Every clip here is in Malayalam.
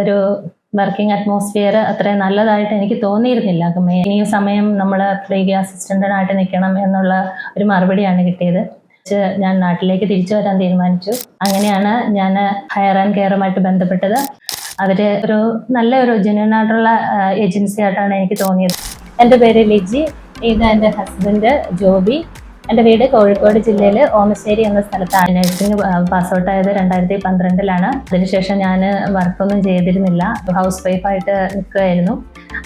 ഒരു വർക്കിംഗ് അറ്റ്മോസ്ഫിയർ അത്രയും നല്ലതായിട്ട് എനിക്ക് തോന്നിയിരുന്നില്ല. ഇനിയും സമയം നമ്മൾ ഫ്രീ അസിസ്റ്റൻ്റായിട്ട് നിൽക്കണം എന്നുള്ള ഒരു മറുപടിയാണ് കിട്ടിയത്. ഞാൻ നാട്ടിലേക്ക് തിരിച്ചു വരാൻ തീരുമാനിച്ചു. അങ്ങനെയാണ് ഞാൻ ഹയർ ആൻഡ് കെയറുമായിട്ട് ബന്ധപ്പെട്ടത്. അവർ നല്ലൊരു ജെന്യുവൻ ആയിട്ടുള്ള ഏജൻസി ആയിട്ടാണ് എനിക്ക് തോന്നിയത്. എൻ്റെ പേര് ലിജി, ഇത് എൻ്റെ ഹസ്ബൻഡ് ജോബി. എൻ്റെ വീട് കോഴിക്കോട് ജില്ലയിൽ ഓമശ്ശേരി എന്ന സ്ഥലത്താണ്. നഴ്സിംഗ് പാസ് ഔട്ട് ആയത് 2012 അതിനുശേഷം ഞാൻ വർക്കൊന്നും ചെയ്തിരുന്നില്ല, ഹൗസ് വൈഫായിട്ട് നിൽക്കുകയായിരുന്നു.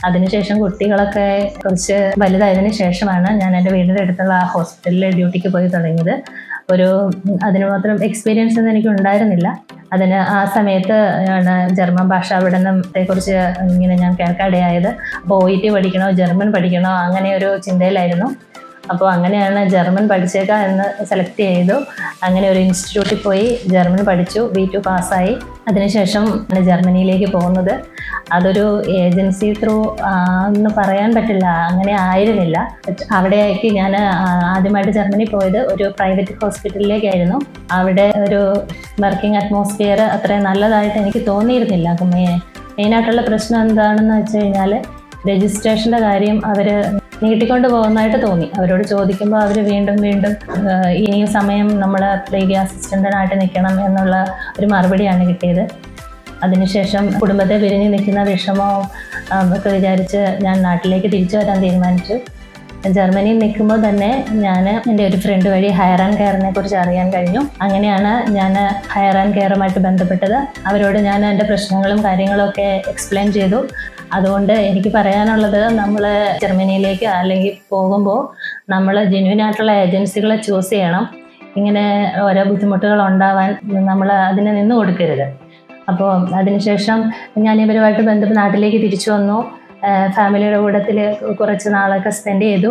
അതിനുശേഷം കുട്ടികളൊക്കെ കുറച്ച് വലുതായതിനു ശേഷമാണ് ഞാൻ എൻ്റെ വീടിൻ്റെ അടുത്തുള്ള ഹോസ്പിറ്റലിൽ ഡ്യൂട്ടിക്ക് പോയി തുടങ്ങിയത്. അതിന് മാത്രം എക്സ്പീരിയൻസ് ഒന്നും എനിക്ക് ഉണ്ടായിരുന്നില്ല. ആ സമയത്ത് ജർമ്മൻ ഭാഷാ പഠനത്തെക്കുറിച്ച് ഇങ്ങനെ ഞാൻ കേൾക്കാനിടയായത്. അപ്പോൾ OET പഠിക്കണോ ജർമ്മൻ പഠിക്കണോ അങ്ങനെ ഒരു ചിന്തയിലായിരുന്നു. അപ്പോൾ അങ്ങനെയാണ് ജർമ്മൻ പഠിച്ചേക്കാം എന്ന് സെലക്ട് ചെയ്തു. അങ്ങനെ ഒരു ഇൻസ്റ്റിറ്റ്യൂട്ടിൽ പോയി ജർമ്മൻ പഠിച്ചു, B2 പാസ്സായി. അതിനുശേഷം ജർമ്മനിയിലേക്ക് പോകുന്നത്. അതൊരു ഏജൻസി ത്രൂ എന്ന് പറയാൻ പറ്റില്ല, അങ്ങനെ ആയിരുന്നില്ല. അവിടേക്ക് ഞാൻ ആദ്യമായിട്ട് ജർമ്മനി പോയത് ഒരു പ്രൈവറ്റ് ഹോസ്പിറ്റലിലേക്കായിരുന്നു. അവിടെ ഒരു വർക്കിംഗ് അറ്റ്മോസ്ഫിയർ അത്രയും നല്ലതായിട്ട് എനിക്ക് തോന്നിയിരുന്നില്ല. മെയിനായിട്ടുള്ള പ്രശ്നം എന്താണെന്ന് വെച്ച് കഴിഞ്ഞാൽ രജിസ്ട്രേഷൻ്റെ കാര്യം അവർ നീട്ടിക്കൊണ്ട് പോകുന്നതായിട്ട് തോന്നി. അവരോട് ചോദിക്കുമ്പോൾ അവർ വീണ്ടും ഇനിയും സമയം നമ്മൾ ഫ്രീ അസിസ്റ്റൻ്റായിട്ട് നിൽക്കണം എന്നുള്ള ഒരു മറുപടിയാണ് കിട്ടിയത്. അതിനുശേഷം കുടുംബത്തെ പിരിഞ്ഞ് നിൽക്കുന്ന വിഷമവും ഒക്കെ വിചാരിച്ച് ഞാൻ നാട്ടിലേക്ക് തിരിച്ചു വരാൻ തീരുമാനിച്ചു. ജർമ്മനിയിൽ നിൽക്കുമ്പോൾ തന്നെ ഞാൻ എൻ്റെ ഒരു ഫ്രണ്ട് വഴി ഹയർ ആൻഡ് കെയറിനെ കുറിച്ച് അറിയാൻ കഴിഞ്ഞു. അങ്ങനെയാണ് ഞാൻ ഹയർ ആൻഡ് കെയറുമായിട്ട് ബന്ധപ്പെട്ടത്. അവരോട് ഞാൻ എൻ്റെ പ്രശ്നങ്ങളും കാര്യങ്ങളും ഒക്കെ എക്സ്പ്ലെയിൻ ചെയ്തു. അതുകൊണ്ട് എനിക്ക് പറയാനുള്ളത്, നമ്മൾ ജർമ്മനിയിലേക്ക് അല്ലെങ്കിൽ പോകുമ്പോൾ നമ്മൾ ജെന്യുവൻ ആയിട്ടുള്ള ഏജൻസികളെ ചൂസ് ചെയ്യണം. ഇങ്ങനെ ഓരോ ബുദ്ധിമുട്ടുകൾ ഉണ്ടാവാൻ നമ്മൾ അതിന് നിന്ന് കൊടുക്കരുത്. അപ്പോൾ അതിനുശേഷം ഞാൻ ഇവരുമായിട്ട് ബന്ധപ്പെട്ട് നാട്ടിലേക്ക് തിരിച്ചു വന്നു. ഫാമിലിയുടെ കൂട്ടത്തിൽ കുറച്ച് നാളൊക്കെ സ്പെൻഡ് ചെയ്തു.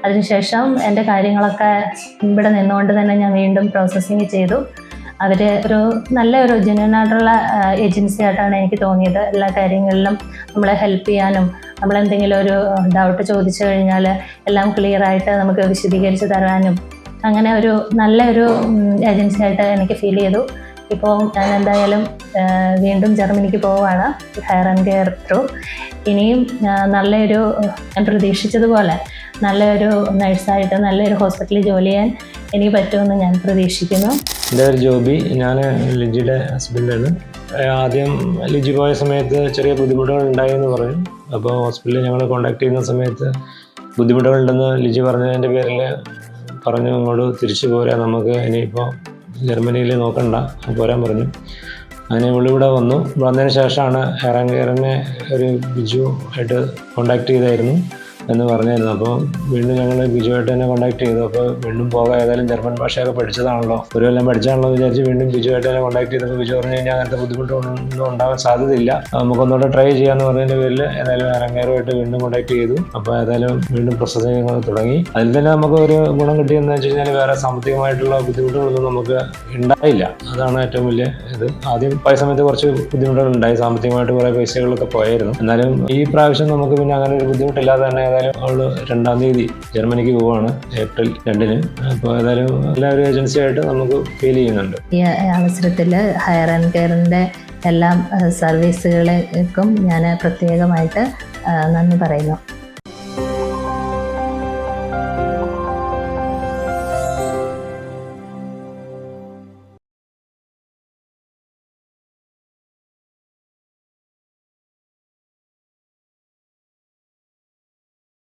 അതിനുശേഷം എൻ്റെ കാര്യങ്ങളൊക്കെ ഇവിടെ നിന്നുകൊണ്ട് തന്നെ ഞാൻ വീണ്ടും പ്രോസസ്സിങ് ചെയ്തു. അവർ നല്ലൊരു ജെന്യുവൻ ആയിട്ടുള്ള ഏജൻസി ആയിട്ടാണ് എനിക്ക് തോന്നിയത്. എല്ലാ കാര്യങ്ങളിലും നമ്മളെ ഹെൽപ്പ് ചെയ്യാനും, നമ്മളെന്തെങ്കിലും ഒരു ഡൗട്ട് ചോദിച്ചു കഴിഞ്ഞാൽ എല്ലാം ക്ലിയറായിട്ട് നമുക്ക് വിശദീകരിച്ച് തരാനും, അങ്ങനെ നല്ലൊരു ഏജൻസി ആയിട്ട് എനിക്ക് ഫീൽ ചെയ്തു. ഇപ്പോൾ ഞാൻ എന്തായാലും വീണ്ടും ജർമ്മനിക്ക് പോവുകയാണ് ഹയർ ആൻഡ് കെയർ ത്രൂ. ഇനിയും ഞാൻ പ്രതീക്ഷിച്ചതുപോലെ നല്ലൊരു നഴ്സായിട്ട് നല്ലൊരു ഹോസ്പിറ്റലിൽ ജോലി ചെയ്യാൻ എനിക്ക് പറ്റുമെന്ന് ഞാൻ പ്രതീക്ഷിക്കുന്നു. എൻ്റെ പേര് ജോബി, ഞാൻ ലിജിയുടെ ഹസ്ബൻഡാണ്. ആദ്യം ലിജി പോയ സമയത്ത് ചെറിയ ബുദ്ധിമുട്ടുകൾ ഉണ്ടായെന്ന് പറയും. അപ്പോൾ ഹോസ്പിറ്റലിൽ ഞങ്ങൾ കോൺടാക്ട് ചെയ്യുന്ന സമയത്ത് ബുദ്ധിമുട്ടുകളുണ്ടെന്ന് ലിജി പറഞ്ഞതിൻ്റെ പേരിൽ പറഞ്ഞു ഇങ്ങോട്ട് തിരിച്ചു പോരാ, നമുക്ക് ഇനിയിപ്പോൾ ജർമ്മനിയിൽ നോക്കണ്ട, പോരാൻ പറഞ്ഞു. അങ്ങനെ ഇവിടെ വന്നതിന് ശേഷമാണ് ഹയർ ആൻഡ് കെയറിനെ ഒരു ബിജു ആയിട്ട് കോൺടാക്ട് ചെയ്തായിരുന്നു എന്ന് പറഞ്ഞായിരുന്നു. അപ്പോൾ വീണ്ടും ഞങ്ങൾ ബിജുവായിട്ട് തന്നെ കോൺടാക്ട് ചെയ്തു. അപ്പോൾ വീണ്ടും പോകാം, ഏതായാലും ജർമ്മൻ ഭാഷയൊക്കെ പഠിച്ചതാണല്ലോ, ഒരു കൊല്ലം പഠിച്ചാണല്ലോ എന്ന് വിചാരിച്ച് വീണ്ടും ബിജുവായിട്ട് തന്നെ കോൺടാക്ട് ചെയ്തപ്പോൾ ബിജു പറഞ്ഞു കഴിഞ്ഞാൽ അങ്ങനത്തെ ബുദ്ധിമുട്ടൊന്നും ഉണ്ടാകാൻ സാധ്യതയില്ല, നമുക്കൊന്നുകൂടെ ട്രൈ ചെയ്യാമെന്ന് പറഞ്ഞതിൻ്റെ പേരിൽ ഏതായാലും ഹയർ ആൻഡ് കെയറുമായിട്ട് വീണ്ടും കോൺടാക്ട് ചെയ്തു. അപ്പോൾ ഏതായാലും വീണ്ടും പ്രോസസ്സിങ് തുടങ്ങി. അതിൽ തന്നെ നമുക്ക് ഒരു ഗുണം കിട്ടിയെന്ന് വെച്ച് കഴിഞ്ഞാൽ വേറെ സാമ്പത്തികമായിട്ടുള്ള ബുദ്ധിമുട്ടുകളൊന്നും നമുക്ക് ഉണ്ടായില്ല. അതാണ് ഏറ്റവും വലിയ ഇത്. ആദ്യം പോയ സമയത്ത് കുറച്ച് ബുദ്ധിമുട്ടുകൾ ഉണ്ടായി, സാമ്പത്തികമായിട്ട് കുറേ പൈസകളൊക്കെ പോയായിരുന്നു. എന്നാലും ഈ പ്രാവശ്യം നമുക്ക് പിന്നെ അങ്ങനെ ഒരു ബുദ്ധിമുട്ടില്ലാതെ തന്നെ അവള് 2-ാം തീയതി ജർമ്മനിക്ക് പോവാണ്, April 2-ന്. അപ്പോൾ ഏതായാലും എല്ലാവരും ഏജൻസിയായിട്ട് നമുക്ക് ഫീൽ ചെയ്യുന്നുണ്ട്. ഈ അവസരത്തിൽ ഹയർ ആൻഡ് കെയറിൻ്റെ എല്ലാ സർവീസുകൾക്കും ഞാൻ പ്രത്യേകമായിട്ട് നന്ദി പറയുന്നു.